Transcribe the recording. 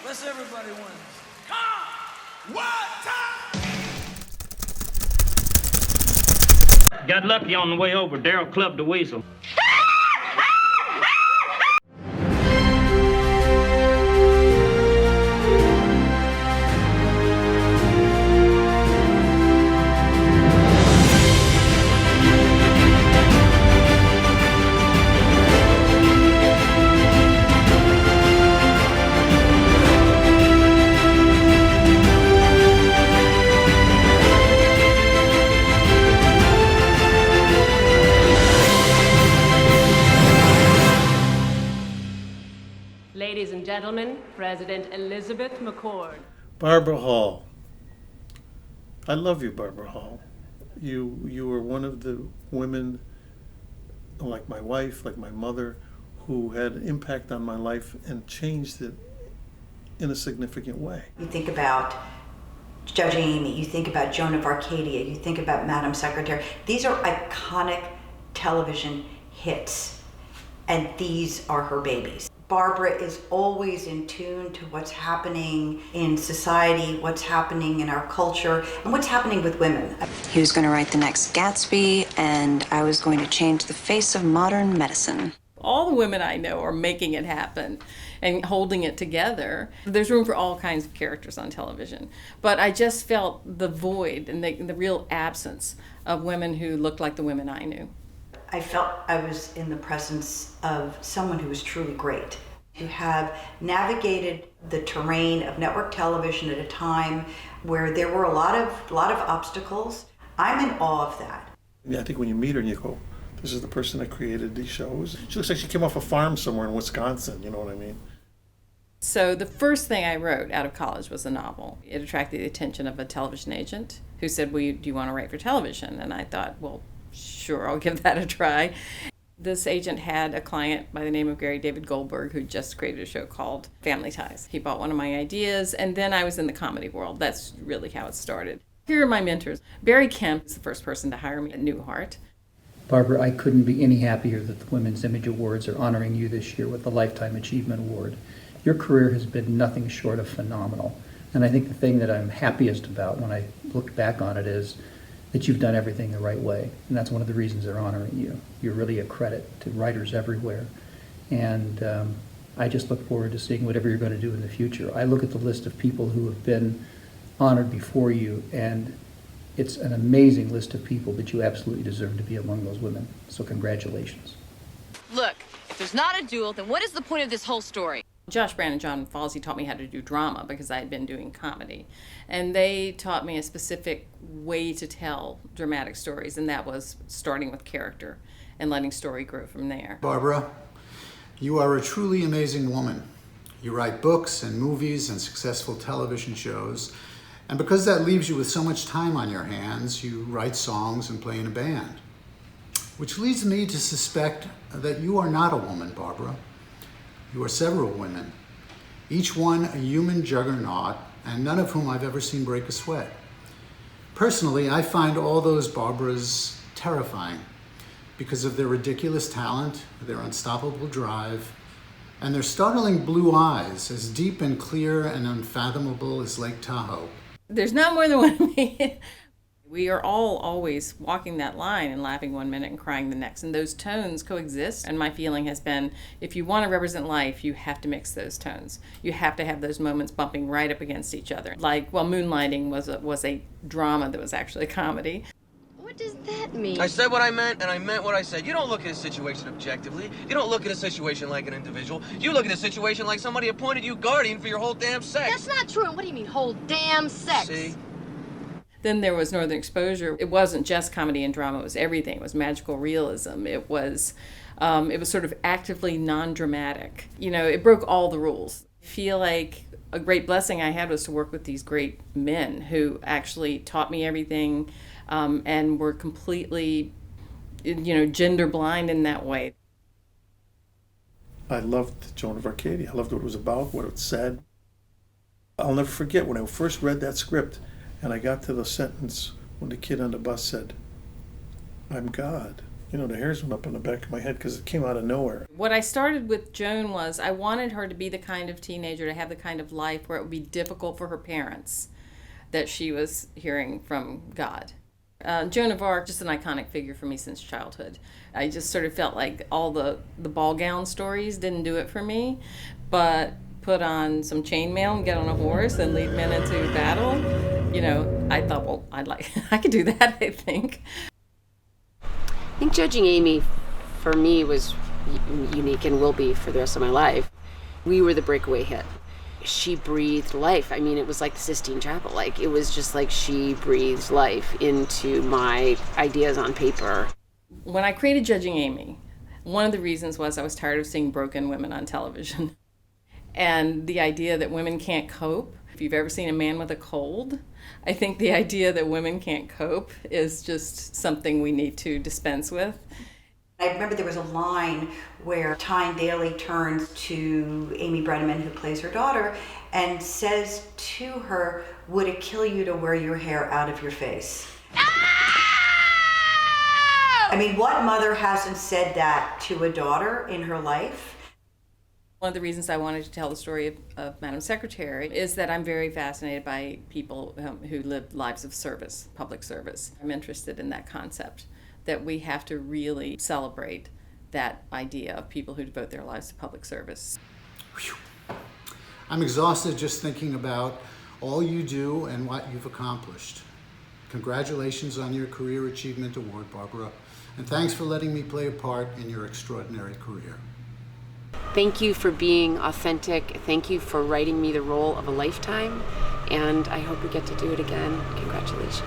Let's everybody win. Got lucky on the way over. Daryl clubbed the weasel. Ladies and gentlemen, President Elizabeth McCord. Barbara Hall. I love you, Barbara Hall. You were one of the women, like my wife, like my mother, who had an impact on my life and changed it in a significant way. You think about Judge Amy, you think about Joan of Arcadia, you think about Madam Secretary. These are iconic television hits, and these are her babies. Barbara is always in tune to what's happening in society, what's happening in our culture, and what's happening with women. He was going to write the next Gatsby, and I was going to change the face of modern medicine. All the women I know are making it happen and holding it together. There's room for all kinds of characters on television. But I just felt the void and the real absence of women who looked like the women I knew. I felt I was in the presence of someone who was truly great, who have navigated the terrain of network television at a time where there were a lot of obstacles. I'm in awe of that. Yeah, I think when you meet her and you go, this is the person that created these shows. She looks like she came off a farm somewhere in Wisconsin, you know what I mean? So the first thing I wrote out of college was a novel. It attracted the attention of a television agent who said, well, do you want to write for television? And I thought, well, sure, I'll give that a try. This agent had a client by the name of Gary David Goldberg who just created a show called Family Ties. He bought one of my ideas, and then I was in the comedy world. That's really how it started. Here are my mentors. Barry Kemp is the first person to hire me at Newhart. Barbara, I couldn't be any happier that the Women's Image Awards are honoring you this year with the Lifetime Achievement Award. Your career has been nothing short of phenomenal. And I think the thing that I'm happiest about when I look back on it is that you've done everything the right way. And that's one of the reasons they're honoring you. You're really a credit to writers everywhere. And I just look forward to seeing whatever you're going to do in the future. I look at the list of people who have been honored before you, and it's an amazing list of people that you absolutely deserve to be among those women. So congratulations. Look, if there's not a duel, then what is the point of this whole story? Josh Brand and John Falsey taught me how to do drama because I had been doing comedy. And they taught me a specific way to tell dramatic stories, and that was starting with character and letting story grow from there. Barbara, you are a truly amazing woman. You write books and movies and successful television shows, and because that leaves you with so much time on your hands, you write songs and play in a band. Which leads me to suspect that you are not a woman, Barbara. You are several women, each one a human juggernaut, and none of whom I've ever seen break a sweat. Personally, I find all those Barbaras terrifying because of their ridiculous talent, their unstoppable drive, and their startling blue eyes, as deep and clear and unfathomable as Lake Tahoe. There's not more than one of me. We are all always walking that line and laughing one minute and crying the next, and those tones coexist. And my feeling has been, if you want to represent life, you have to mix those tones. You have to have those moments bumping right up against each other. Like, well, Moonlighting was a drama that was actually a comedy. What does that mean? I said what I meant, and I meant what I said. You don't look at a situation objectively. You don't look at a situation like an individual. You look at a situation like somebody appointed you guardian for your whole damn sex. That's not true. And what do you mean, whole damn sex? See? Then there was Northern Exposure. It wasn't just comedy and drama, it was everything. It was magical realism. It was sort of actively non-dramatic. You know, it broke all the rules. I feel like a great blessing I had was to work with these great men who actually taught me everything and were completely, gender blind in that way. I loved Joan of Arcadia. I loved what it was about, what it said. I'll never forget when I first read that script and I got to the sentence when the kid on the bus said, "I'm God." You know, the hairs went up on the back of my head because it came out of nowhere. What I started with Joan was I wanted her to be the kind of teenager, to have the kind of life where it would be difficult for her parents that she was hearing from God. Joan of Arc, just an iconic figure for me since childhood. I just sort of felt like all the ball gown stories didn't do it for me, but put on some chainmail and get on a horse and lead men into battle, you know, I thought, well, I could do that, I think. I think Judging Amy, for me, was unique and will be for the rest of my life. We were the breakaway hit. She breathed life. I mean, it was like the Sistine Chapel. Like, it was just like she breathed life into my ideas on paper. When I created Judging Amy, one of the reasons was I was tired of seeing broken women on television. And the idea that women can't cope. If you've ever seen a man with a cold, I think the idea that women can't cope is just something we need to dispense with. I remember there was a line where Tyne Daly turns to Amy Brenneman, who plays her daughter, and says to her, "Would it kill you to wear your hair out of your face?" I mean, what mother hasn't said that to a daughter in her life? One of the reasons I wanted to tell the story of Madam Secretary is that I'm very fascinated by people who live lives of service, public service. I'm interested in that concept, that we have to really celebrate that idea of people who devote their lives to public service. Whew. I'm exhausted just thinking about all you do and what you've accomplished. Congratulations on your Career Achievement Award, Barbara, and thanks for letting me play a part in your extraordinary career. Thank you for being authentic. Thank you for writing me the role of a lifetime, and I hope we get to do it again. Congratulations.